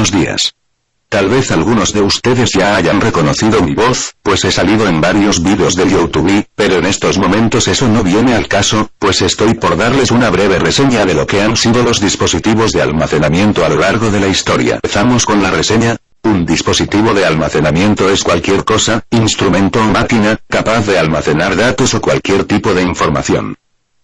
buenos días. Tal vez algunos de ustedes ya hayan reconocido mi voz, pues he salido en varios vídeos de YouTube, pero en estos momentos eso no viene al caso, pues estoy por darles una breve reseña de lo que han sido los dispositivos de almacenamiento a lo largo de la historia. Empezamos con la reseña. Un dispositivo de almacenamiento es cualquier cosa, instrumento o máquina, capaz de almacenar datos o cualquier tipo de información.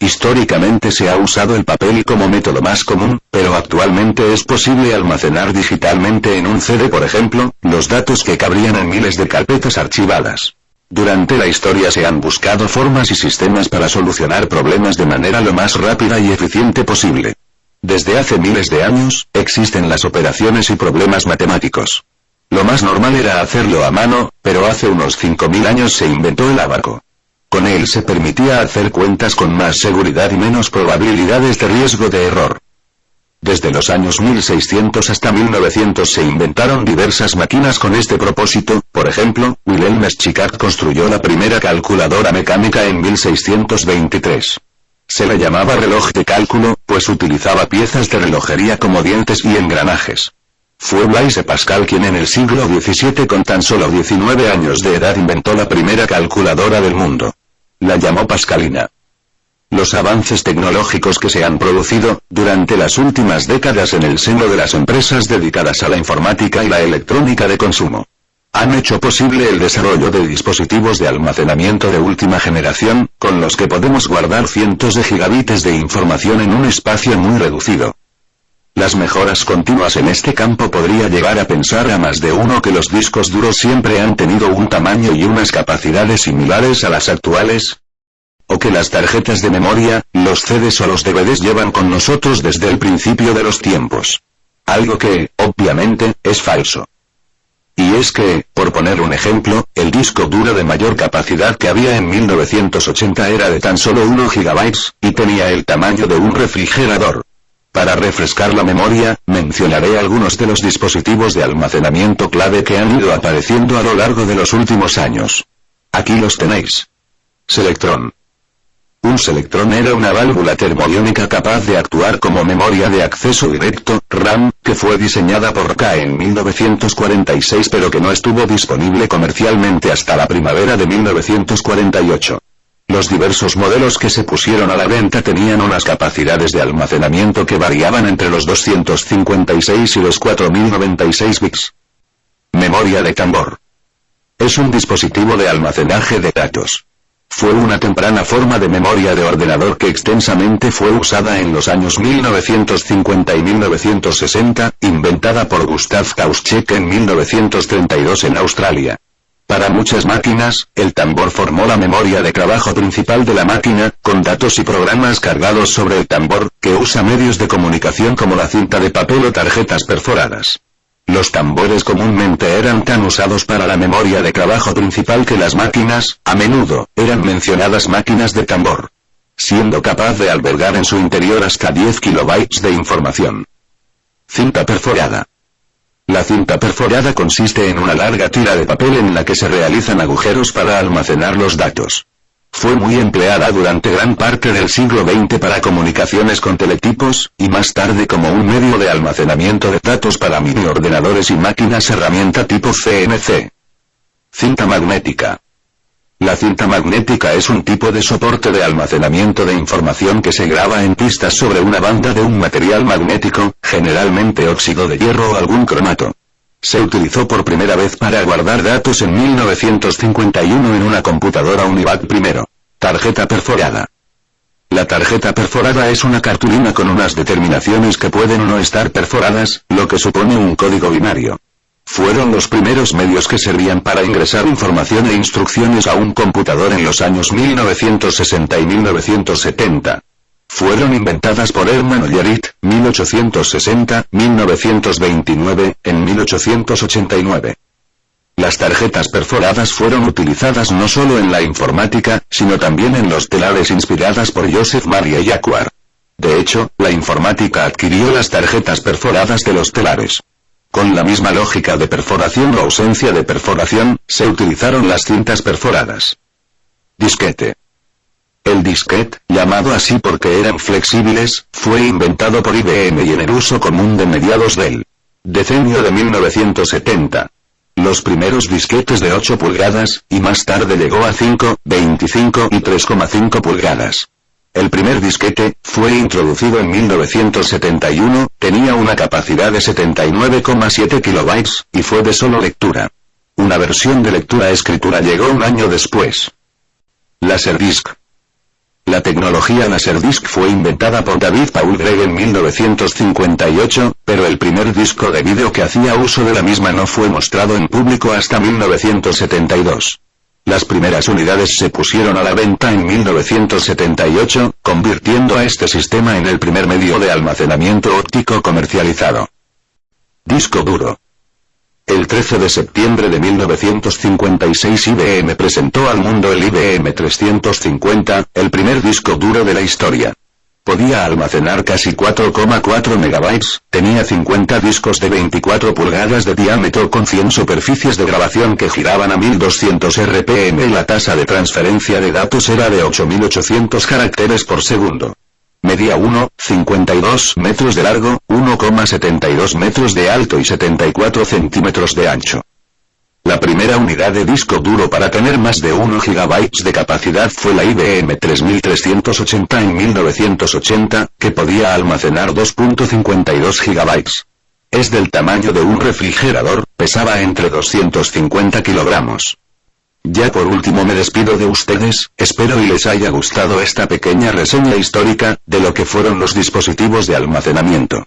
Históricamente se ha usado el papel como método más común, pero actualmente es posible almacenar digitalmente en un CD, por ejemplo, los datos que cabrían en miles de carpetas archivadas. Durante la historia se han buscado formas y sistemas para solucionar problemas de manera lo más rápida y eficiente posible. Desde hace miles de años, existen las operaciones y problemas matemáticos. Lo más normal era hacerlo a mano, pero hace unos 5000 años se inventó el ábaco. Con él se permitía hacer cuentas con más seguridad y menos probabilidades de riesgo de error. Desde los años 1600 hasta 1900 se inventaron diversas máquinas con este propósito. Por ejemplo, Wilhelm Schicard construyó la primera calculadora mecánica en 1623. Se la llamaba reloj de cálculo, pues utilizaba piezas de relojería como dientes y engranajes. Fue Blaise Pascal quien en el siglo XVII con tan solo 19 años de edad inventó la primera calculadora del mundo. La llamó Pascalina. Los avances tecnológicos que se han producido, durante las últimas décadas en el seno de las empresas dedicadas a la informática y la electrónica de consumo, han hecho posible el desarrollo de dispositivos de almacenamiento de última generación, con los que podemos guardar cientos de gigabytes de información en un espacio muy reducido. Las mejoras continuas en este campo podría llegar a pensar a más de uno que los discos duros siempre han tenido un tamaño y unas capacidades similares a las actuales, o que las tarjetas de memoria, los CDs o los DVDs llevan con nosotros desde el principio de los tiempos. Algo que, obviamente, es falso. Y es que, por poner un ejemplo, el disco duro de mayor capacidad que había en 1980 era de tan solo 1 GB, y tenía el tamaño de un refrigerador. Para refrescar la memoria, mencionaré algunos de los dispositivos de almacenamiento clave que han ido apareciendo a lo largo de los últimos años. Aquí los tenéis. Selectron. Un selectrón era una válvula termoiónica capaz de actuar como memoria de acceso directo, RAM, que fue diseñada por K en 1946 pero que no estuvo disponible comercialmente hasta la primavera de 1948. Los diversos modelos que se pusieron a la venta tenían unas capacidades de almacenamiento que variaban entre los 256 y los 4096 bits. Memoria de tambor. Es un dispositivo de almacenaje de datos. Fue una temprana forma de memoria de ordenador que extensamente fue usada en los años 1950 y 1960, inventada por Gustav Kauschek en 1932 en Australia. Para muchas máquinas, el tambor formó la memoria de trabajo principal de la máquina, con datos y programas cargados sobre el tambor, que usa medios de comunicación como la cinta de papel o tarjetas perforadas. Los tambores comúnmente eran tan usados para la memoria de trabajo principal que las máquinas, a menudo, eran mencionadas máquinas de tambor, siendo capaz de albergar en su interior hasta 10 kilobytes de información. Cinta perforada. La cinta perforada consiste en una larga tira de papel en la que se realizan agujeros para almacenar los datos. Fue muy empleada durante gran parte del siglo XX para comunicaciones con teletipos, y más tarde como un medio de almacenamiento de datos para mini-ordenadores y máquinas herramienta tipo CNC. Cinta magnética. La cinta magnética es un tipo de soporte de almacenamiento de información que se graba en pistas sobre una banda de un material magnético, generalmente óxido de hierro o algún cromato. Se utilizó por primera vez para guardar datos en 1951 en una computadora Univac I. Tarjeta perforada. La tarjeta perforada es una cartulina con unas determinaciones que pueden o no estar perforadas, lo que supone un código binario. Fueron los primeros medios que servían para ingresar información e instrucciones a un computador en los años 1960 y 1970. Fueron inventadas por Hermann Ollerit, 1860-1929, en 1889. Las tarjetas perforadas fueron utilizadas no solo en la informática, sino también en los telares inspiradas por Joseph Maria Jacquard. De hecho, la informática adquirió las tarjetas perforadas de los telares. Con la misma lógica de perforación o ausencia de perforación, se utilizaron las cintas perforadas. Disquete. El disquete, llamado así porque eran flexibles, fue inventado por IBM y en el uso común de mediados del Decenio de 1970. Los primeros disquetes de 8 pulgadas, y más tarde llegó a 5, 25 y 3,5 pulgadas. El primer disquete, fue introducido en 1971, tenía una capacidad de 79,7 kilobytes, y fue de solo lectura. Una versión de lectura-escritura llegó un año después. Laserdisc. La tecnología Laserdisc fue inventada por David Paul Gregg en 1958, pero el primer disco de vídeo que hacía uso de la misma no fue mostrado en público hasta 1972. Las primeras unidades se pusieron a la venta en 1978, convirtiendo a este sistema en el primer medio de almacenamiento óptico comercializado. Disco duro. El 13 de septiembre de 1956 IBM presentó al mundo el IBM 350, el primer disco duro de la historia. Podía almacenar casi 4,4 megabytes, tenía 50 discos de 24 pulgadas de diámetro con 100 superficies de grabación que giraban a 1200 RPM y la tasa de transferencia de datos era de 8800 caracteres por segundo. Medía 1,52 metros de largo, 1,72 metros de alto y 74 centímetros de ancho. La primera unidad de disco duro para tener más de 1 GB de capacidad fue la IBM 3380 en 1980, que podía almacenar 2,52 GB. Es del tamaño de un refrigerador, pesaba entre 250 kilogramos. Ya por último me despido de ustedes, espero y les haya gustado esta pequeña reseña histórica, de lo que fueron los dispositivos de almacenamiento.